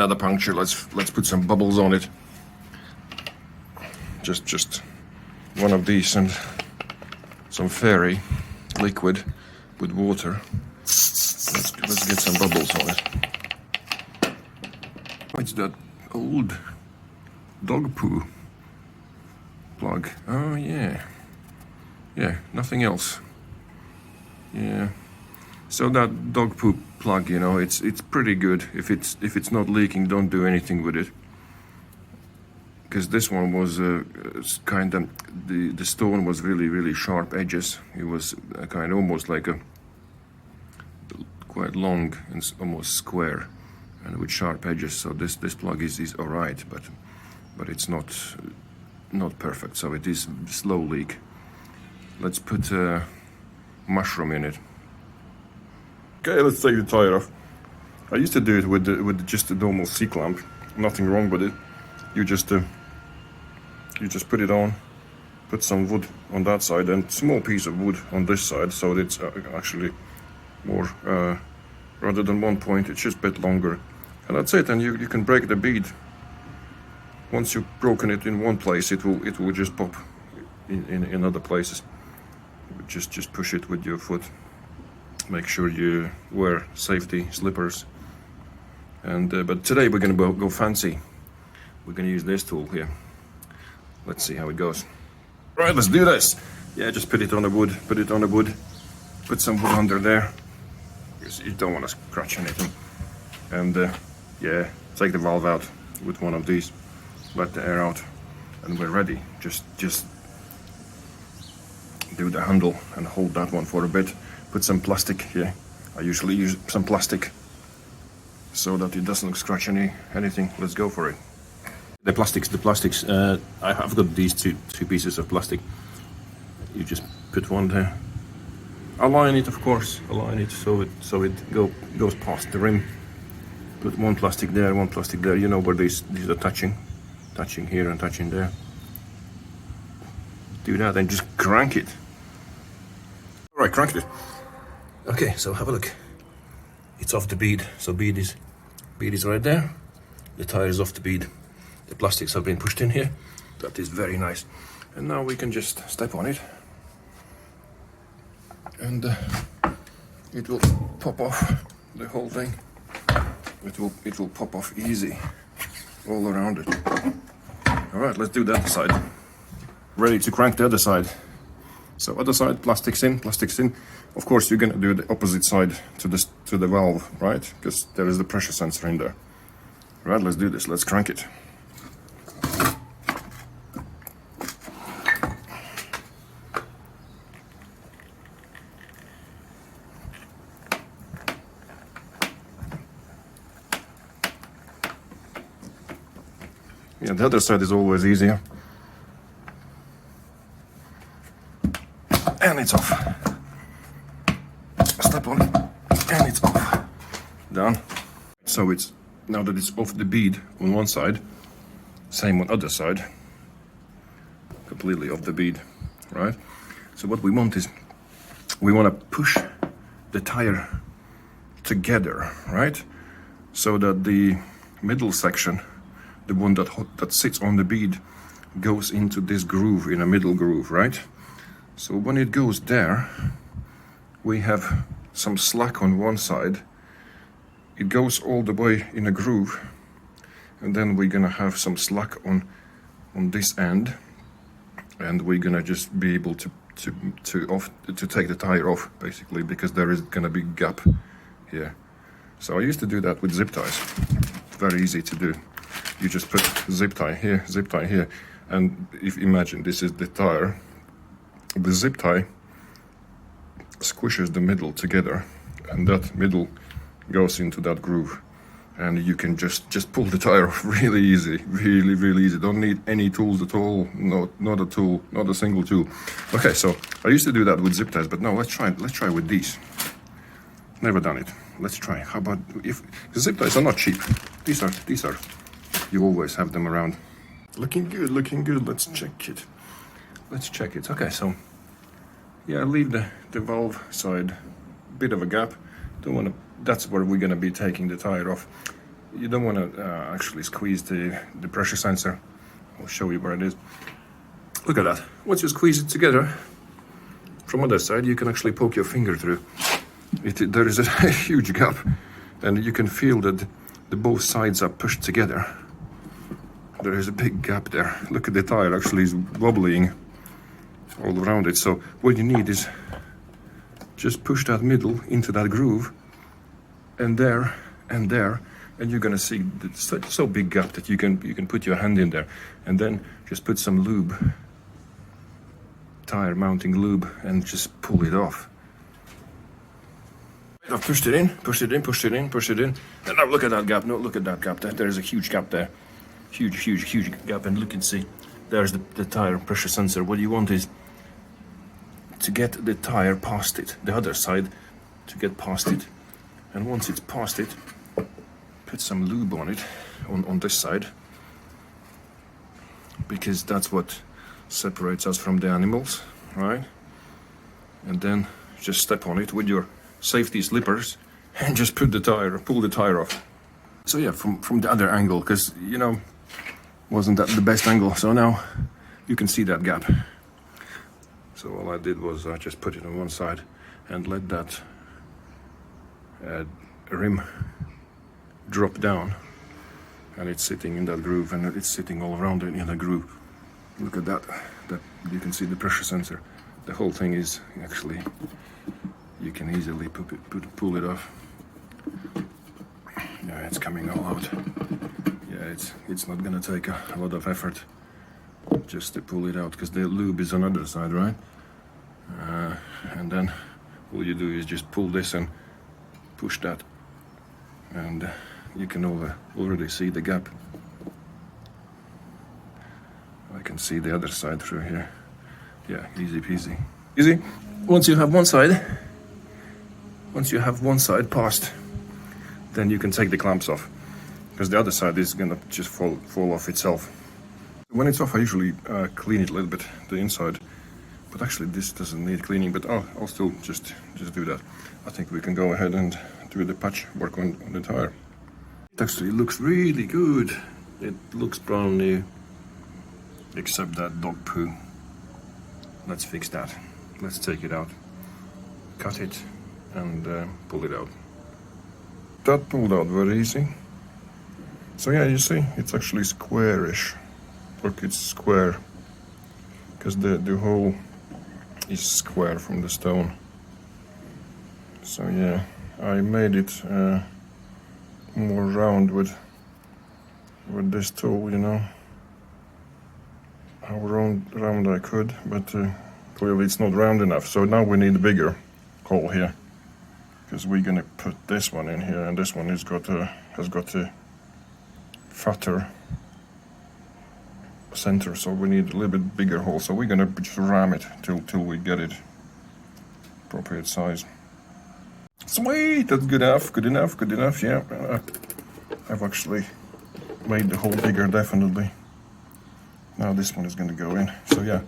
another puncture. Let's put some bubbles on it. Just one of these and some fairy liquid with water. Let's get some bubbles on it. What's that old dog poo plug? Oh yeah, nothing else. Yeah, so that dog poo plug, you know, it's pretty good. If it's not leaking, don't do anything with it. Because this one was kind of, the stone was really sharp edges. It was kind of almost like a quite long and almost square, and with sharp edges. So this plug is all right, but it's not perfect. So it is slow leak. Let's put a mushroom in it. Okay, let's take the tire off. I used to do it with just a normal C-clamp. Nothing wrong with it. You just put it on, put some wood on that side and small piece of wood on this side, so it's actually more, rather than one point, it's just a bit longer. And that's it, and you can break the bead. Once you've broken it in one place, it will just pop in other places. Just push it with your foot. Make sure you wear safety slippers. And but today we're gonna go fancy. We're gonna use this tool here. Let's see how it goes. Right, let's do this. Yeah, just put it on the wood. Put some wood under there, because you don't want to scratch anything. And yeah, take the valve out with one of these. Let the air out, and we're ready. Just do the handle and hold that one for a bit. Put some plastic here. I usually use some plastic so that it doesn't scratch anything. Let's go for it. The plastics. I have got these two pieces of plastic. You just put one there. Align it, of course. Align it so it goes past the rim. Put one plastic there, one plastic there. You know where these are touching here and touching there. Do that and just crank it. All right, cranked it. Okay, so have a look. It's off the bead. So bead is right there. The tire is off the bead. The plastics have been pushed in here. That is very nice. And now we can just step on it. And it will pop off, the whole thing. It will pop off easy all around it. All right, let's do the other side. Ready to crank the other side. So other side, plastics in. Of course, you're gonna do the opposite side to the valve, right? Because there is the pressure sensor in there. All right, let's do this. Let's crank it. Yeah, the other side is always easier. And it's off. Step on it, and it's off. Done. So it's, now that it's off the bead on one side, same on other side. Completely off the bead, right? So what we want is, we want to push the tire together, right? So that the middle section, the one that sits on the bead, goes into this groove, in a middle groove, right? So when it goes there, we have some slack on one side. It goes all the way in a groove, and then we're gonna have some slack on this end, and we're gonna just be able to take the tire off, basically, because there is gonna be a gap here. So I used to do that with zip ties. Very easy to do. You just put zip tie here, and if imagine this is the tire, the zip tie squishes the middle together, and that middle goes into that groove, and you can just pull the tire off really easy, really easy. Don't need any tools at all. Not a tool, not a single tool. Okay, so I used to do that with zip ties, but no, let's try with these. Never done it. Let's try. How about, if the zip ties are not cheap, these are you always have them around. Looking good. Let's check it. Okay, so yeah, leave the valve side, bit of a gap. Don't want to. That's where we're gonna be taking the tire off. you don't want to actually squeeze the pressure sensor. I'll show you where it is. Look at that. Once you squeeze it together, from other side, you can actually poke your finger through. There is a huge gap, and you can feel that both sides are pushed together. There is a big gap there. Look at the tire actually is wobbling all around it. So what you need is just push that middle into that groove, and there, and you're gonna see it's so big gap that you can put your hand in there, and then just put some lube, tire mounting lube, and just pull it off. I've pushed it in, and now look at that gap. No, look at that gap. There is a huge gap there. Huge gap, and look and see. There's the tire pressure sensor. What you want is to get the tire past it, the other side, to get past it. And once it's past it, put some lube on it, on this side, because that's what separates us from the animals, right? And then just step on it with your safety slippers and just pull the tire off. So yeah, from the other angle, because you know, wasn't that the best angle? So now you can see that gap. So all I did was I just put it on one side and let that rim drop down, and it's sitting in that groove, and it's sitting all around it in the groove. Look at that. That you can see the pressure sensor. The whole thing is actually, you can easily pull it off. Yeah, it's coming all out. Yeah, it's not gonna take a lot of effort just to pull it out, because the lube is on the other side, right? And then all you do is just pull this and push that, and you can already see the gap. I can see the other side through here. Yeah, easy peasy. Easy. Once you have one side passed, then you can take the clamps off, because the other side is gonna just fall off itself. When it's off, I usually clean it a little bit, the inside, but actually this doesn't need cleaning, but I'll still just do that. I think we can go ahead and do the patch work on the tire. It actually looks really good. It looks brand new, except that dog poo. Let's fix that. Let's take it out, cut it, and pull it out. That pulled out very easy. So yeah, you see, it's actually squarish. Look, it's square, because the hole is square from the stone. So yeah, I made it more round with this tool, you know, how round I could, but clearly it's not round enough. So now we need a bigger hole here, because we're gonna put this one in here, and this one has got a fatter center, so we need a little bit bigger hole. So we're gonna just ram it till we get it appropriate size. Sweet, that's good enough. Yeah, I've actually made the hole bigger, definitely. Now this one is gonna go in. So yeah,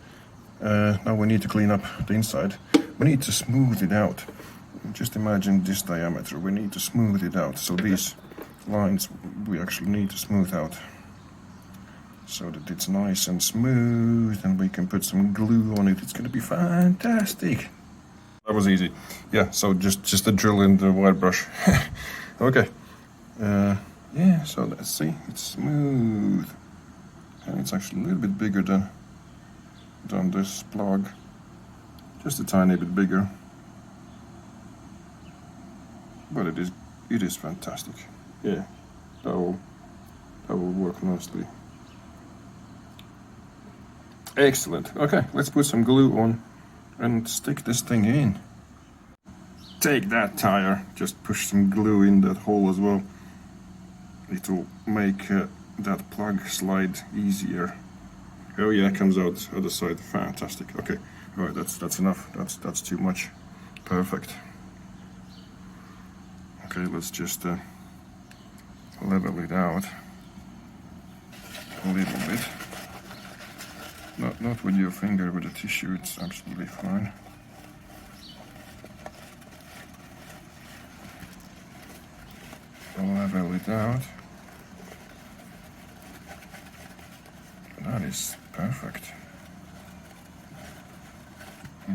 now we need to clean up the inside. We need to smooth it out. Just imagine this diameter. We need to smooth it out. So these lines we actually need to smooth out, so that it's nice and smooth, and we can put some glue on it. It's gonna be fantastic. That was easy. Yeah, so just a drill in the wire brush. Okay. Yeah, so let's see. It's smooth. And it's actually a little bit bigger than this plug. Just a tiny bit bigger. But it is fantastic. Yeah, that will work nicely. Excellent. Okay, let's put some glue on and stick this thing in. Take that, tire. Just push some glue in that hole as well. It will make that plug slide easier. Oh yeah, it comes out the other side. Fantastic. Okay, all right, that's enough. That's too much. Perfect. Okay, let's just level it out a little bit. Not with your finger, with a tissue, it's absolutely fine. Level it out. is perfect.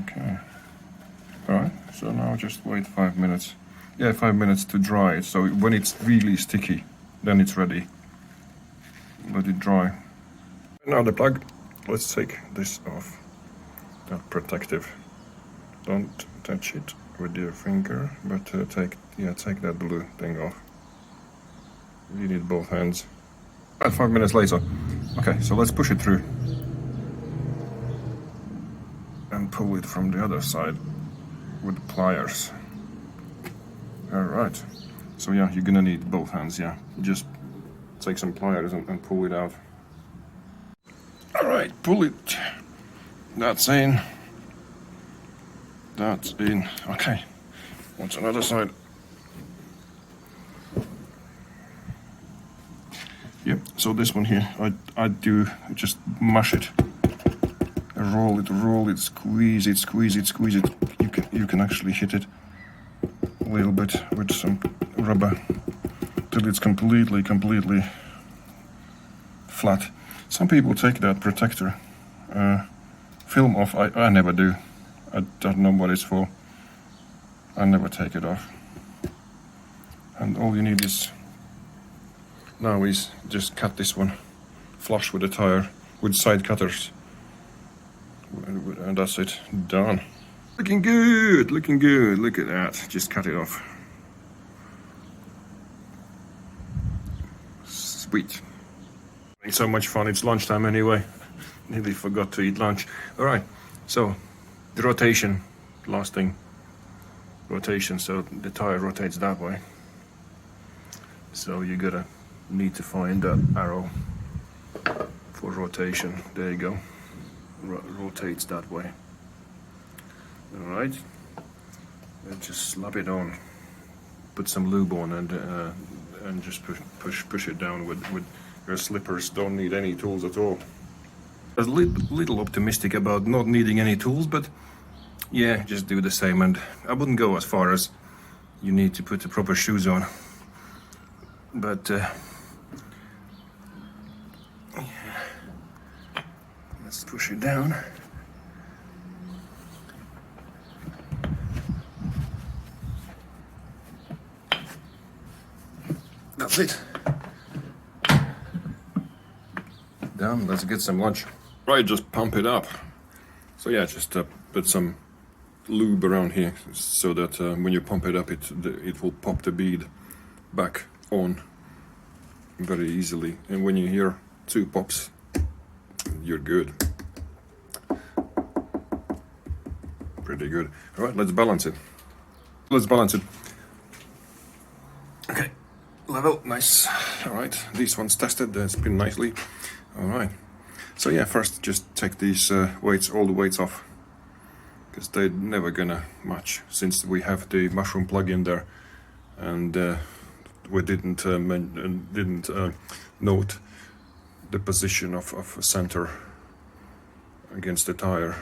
Okay. Alright, so now just wait 5 minutes. Yeah, 5 minutes to dry it. So when it's really sticky, then it's ready. Let it dry. Now the plug. Let's take this off. That protective. Don't touch it with your finger, but take that blue thing off. You need both hands. About 5 minutes later. Okay, so let's push it through and pull it from the other side with pliers. All right. So yeah, you're gonna need both hands. Yeah, just take some pliers and pull it out. All right, pull it. That's in. That's in. Okay. What's another side? Yep. So this one here, I do just mash it, roll it, squeeze it. You can actually hit it a little bit with some rubber till it's completely flat. Some people take that protector film off. I never do. I don't know what it's for. I never take it off. And all you need is now is just cut this one flush with the tire with side cutters, and that's it, done. Looking good, looking good. Look at that, just cut it off. Sweet. Having so much fun. It's lunchtime anyway. Nearly forgot to eat lunch. All right, so the rotation, last thing, rotation. So the tire rotates that way, so you gotta need to find that arrow for rotation. There you go. Rotates that way. All right, and just slap it on. Put some lube on and just push it down with your slippers. Don't need any tools at all. I was a little optimistic about not needing any tools, but yeah, just do the same. And I wouldn't go as far as you need to put the proper shoes on, but let's push it down. That's it. Done. Let's get some lunch. Right, just pump it up. So yeah, just put some lube around here so that when you pump it up, it will pop the bead back on very easily. And when you hear 2 pops, you're good. Pretty good. All right, let's balance it. Let's balance it. Okay, level, nice. All right, these ones tested, they spin nicely. All right, so yeah, first just take these weights, all the weights off, because they're never gonna match since we have the mushroom plug in there, and we didn't note the position of a center against the tire,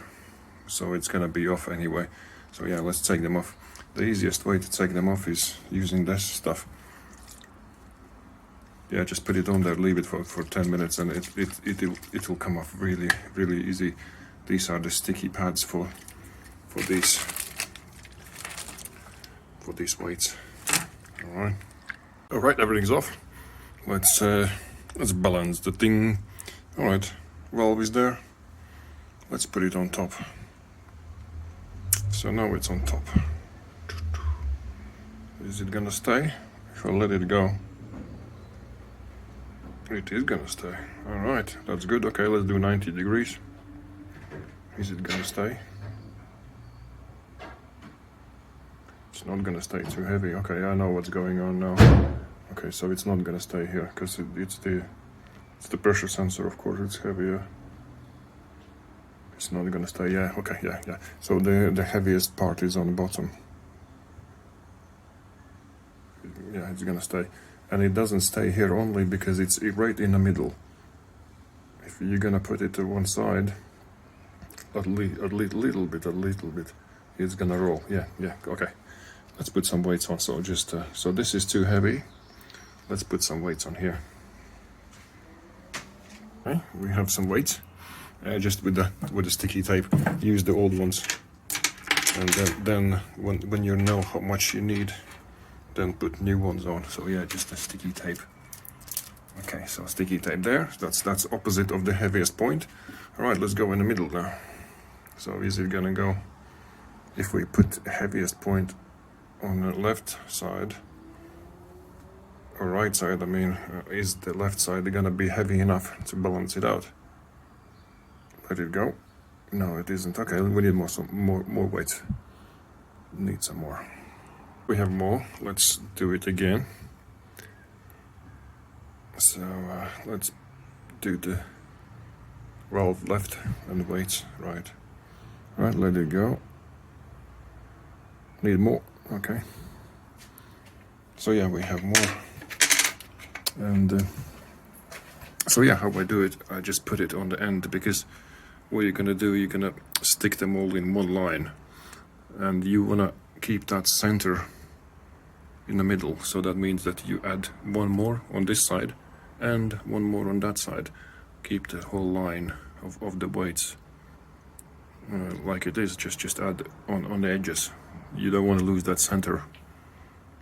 so it's gonna be off anyway. So yeah, let's take them off. The easiest way to take them off is using this stuff. Yeah, just put it on there, leave it for 10 minutes, and it will come off really easy. These are the sticky pads for these weights. All right, everything's off. Let's balance the thing. All right, valve is there. Let's put it on top. So now it's on top. Is it gonna stay if I let it go? It is gonna stay. All right, that's good. Okay, let's do 90 degrees. Is it gonna stay? It's not gonna stay too heavy. Okay, I know what's going on now. Okay, so it's not gonna stay here because it's the pressure sensor. Of course, it's heavier. It's not gonna stay. Yeah. Okay. Yeah. So the heaviest part is on the bottom. Yeah, it's gonna stay. And it doesn't stay here only because it's right in the middle. If you're gonna put it to one side, a little bit, it's gonna roll. Yeah, okay. Let's put some weights on. So just, so this is too heavy. Let's put some weights on here. Okay, we have some weights. Just with the sticky tape, use the old ones, and then when you know how much you need, then put new ones on. So yeah, just a sticky tape. Okay, so sticky tape there. That's opposite of the heaviest point. All right, let's go in the middle now. So is it gonna go? If we put heaviest point on the left side or right side, I mean, is the left side gonna be heavy enough to balance it out? Let it go. No, it isn't. Okay, we need more weight. Need some more. We have more. Let's do it again. So let's do the valve left and weights right. Right, let it go. Need more. Okay. So yeah, we have more. And so yeah, how I do it, I just put it on the end, because what you're gonna do, you're gonna stick them all in one line, and you wanna keep that center in the middle. So that means that you add one more on this side and one more on that side. Keep the whole line of the weights like it is. Just add on the edges. You don't want to lose that center.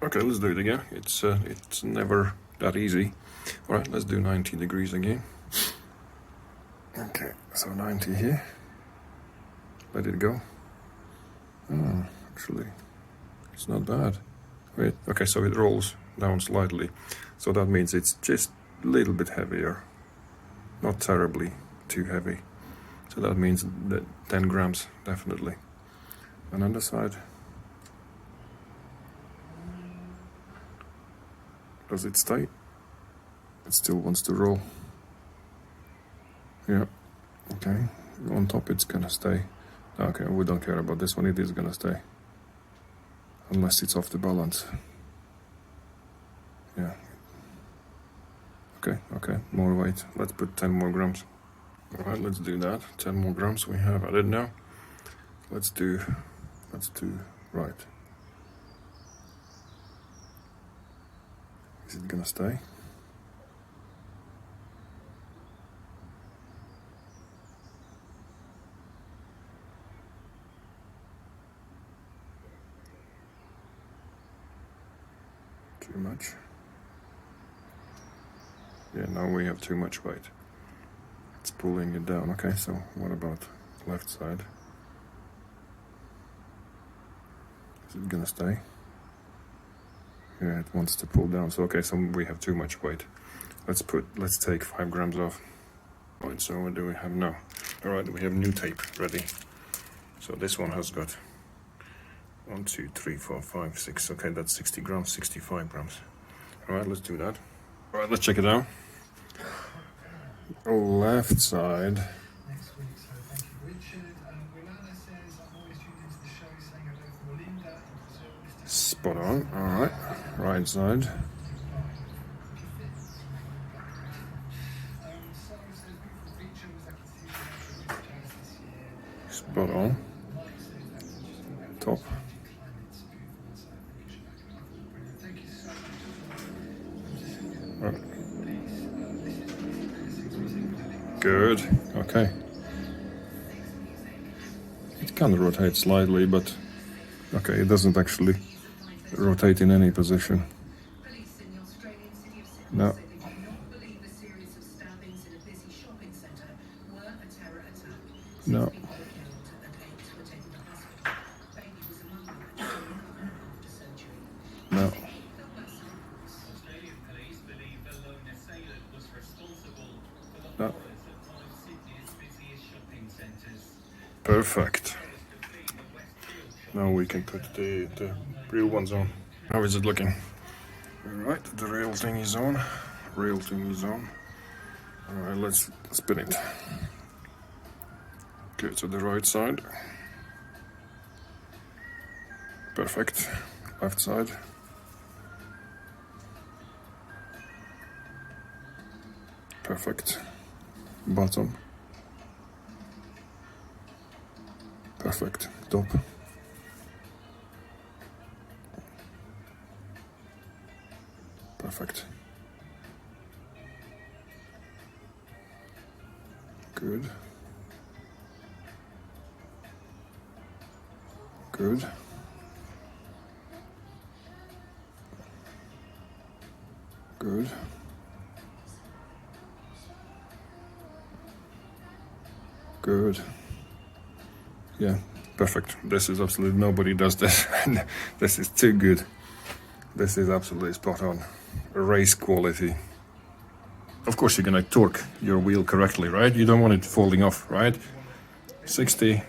Okay, let's do it again. It's never that easy. All right, let's do 90 degrees again. Okay, so 90 here. Let it go. Oh, actually, it's not bad. Wait, okay, so it rolls down slightly. So that means it's just a little bit heavier. Not terribly too heavy. So that means that 10 grams, definitely. And on the side. Does it stay? It still wants to roll. Yeah, okay. On top it's gonna stay. Okay, we don't care about this one, it is gonna stay. Unless it's off the balance. Yeah. Okay, more weight. Let's put 10 more grams. Alright, let's do that. 10 more grams we have added now. Let's do right. Is it gonna stay? Too much? Yeah, now we have too much weight. It's pulling it down. Okay, so what about left side? Is it gonna stay? Yeah, it wants to pull down. So okay, so we have too much weight. Let's take 5 grams off. Right, so what do we have now? Alright, we have new tape ready. So this one has got 1, 2, 3, 4, 5, 6. Okay, that's 60 grams, 65 grams. Alright, let's do that. Alright, let's check it out. Left side. Next week, so thank you, Richard. Wilana says, I'm always tuned into the show saying hello from Melinda in Brazil. Spot on. Alright. Right side. Spot on. Top. Right. Good. Okay. It can rotate slightly, but okay, it doesn't actually rotate in any position. No. No. No. No. Perfect. Now we can put the real ones on. How is it looking? Alright, the rail thing is on. Rail thing is on. Alright, let's spin it. Go to the right side. Perfect. Left side. Perfect. Bottom. Perfect. Top. Perfect. Good. Good. Good. Good. Yeah, perfect. This is absolutely, nobody does this. This is too good. This is absolutely spot on. Race quality. Of course, you're gonna torque your wheel correctly, right? You don't want it falling off, right? 60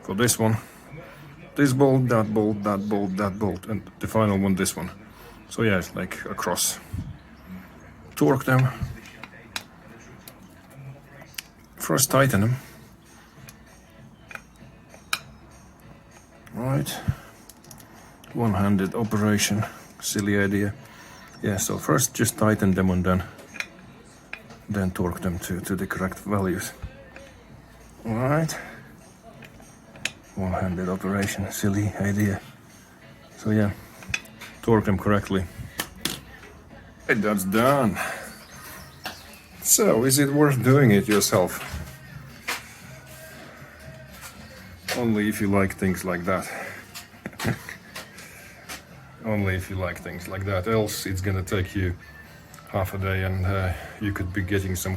for this one. This bolt, that bolt, that bolt, that bolt, and the final one, this one. So yeah, it's like across. Torque them. First tighten them. Right. One-handed operation. Silly idea. Yeah, so first just tighten them and then torque them to the correct values. Alright. One-handed operation, silly idea. So yeah, torque them correctly. And that's done. So, is it worth doing it yourself? Only if you like things like that. Only if you like things like that. Else, it's gonna take you half a day, and you could be getting some